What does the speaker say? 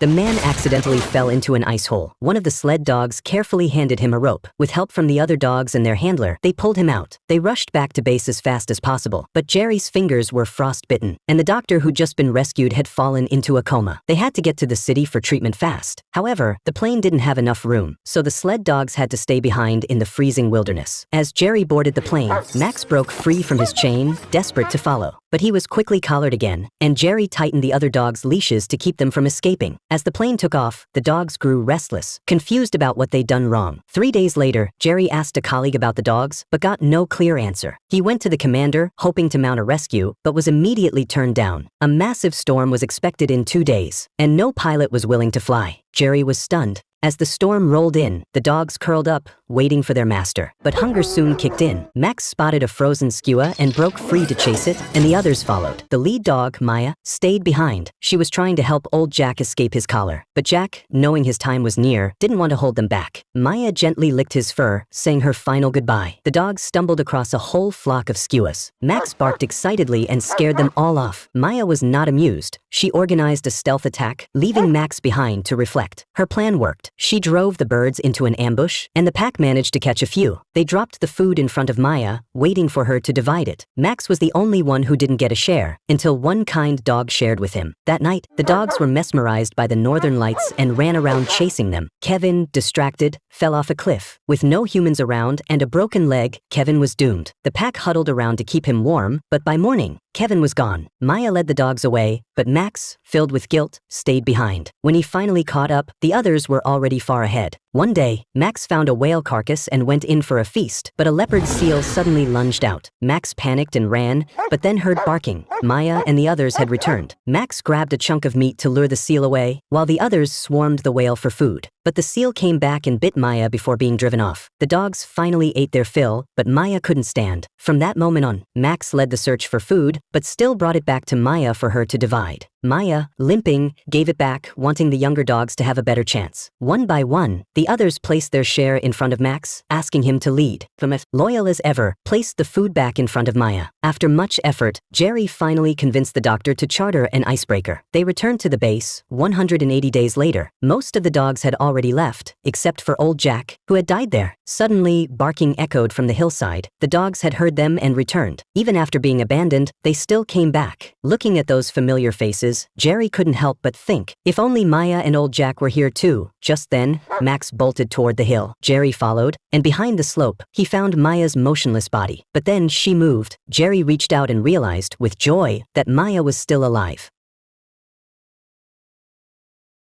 The man accidentally fell into an ice hole. One of the sled dogs carefully handed him a rope. With help from the other dogs and their handler, they pulled him out. They rushed back to base as fast as possible, but Jerry's fingers were frostbitten, and the doctor who'd just been rescued had fallen into a coma. They had to get to the city for treatment fast. However, the plane didn't have enough room, so the sled dogs had to stay behind in the freezing wilderness. As Jerry boarded the plane, Max broke free from his chain, desperate to follow. But he was quickly collared again, and Jerry tightened the other dogs' leashes to keep them from escaping. As the plane took off, the dogs grew restless, confused about what they'd done wrong. 3 days later, Jerry asked a colleague about the dogs, but got no clear answer. He went to the commander, hoping to mount a rescue, but was immediately turned down. A massive storm was expected in 2 days, and no pilot was willing to fly. Jerry was stunned. As the storm rolled in, the dogs curled up, waiting for their master. But hunger soon kicked in. Max spotted a frozen skua and broke free to chase it, and the others followed. The lead dog, Maya, stayed behind. She was trying to help old Jack escape his collar. But Jack, knowing his time was near, didn't want to hold them back. Maya gently licked his fur, saying her final goodbye. The dogs stumbled across a whole flock of skuas. Max barked excitedly and scared them all off. Maya was not amused. She organized a stealth attack, leaving Max behind to reflect. Her plan worked. She drove the birds into an ambush, and the pack managed to catch a few. They dropped the food in front of Maya, waiting for her to divide it. Max was the only one who didn't get a share, until one kind dog shared with him. That night, the dogs were mesmerized by the northern lights and ran around chasing them. Kevin, distracted, fell off a cliff. With no humans around and a broken leg, Kevin was doomed. The pack huddled around to keep him warm, but by morning, Kevin was gone. Maya led the dogs away, but Max, filled with guilt, stayed behind. When he finally caught up, the others were already far ahead. One day, Max found a whale carcass and went in for a feast, but a leopard seal suddenly lunged out. Max panicked and ran, but then heard barking. Maya and the others had returned. Max grabbed a chunk of meat to lure the seal away, while the others swarmed the whale for food. But the seal came back and bit Maya before being driven off. The dogs finally ate their fill, but Maya couldn't stand. From that moment on, Max led the search for food, but still brought it back to Maya for her to divide. Maya, limping, gave it back, wanting the younger dogs to have a better chance. One by one, the others placed their share in front of Max, asking him to lead. From loyal as ever, placed the food back in front of Maya. After much effort, Jerry finally convinced the doctor to charter an icebreaker. They returned to the base. 180 days later, most of the dogs had already left, except for old Jack, who had died there. Suddenly, barking echoed from the hillside. The dogs had heard them and returned. Even after being abandoned, they still came back. Looking at those familiar faces, Jerry couldn't help but think, if only Maya and old Jack were here too. Just then, Max bolted toward the hill. Jerry followed, and behind the slope, he found Maya's motionless body. But then she moved. Jerry reached out and realized, with joy, that Maya was still alive.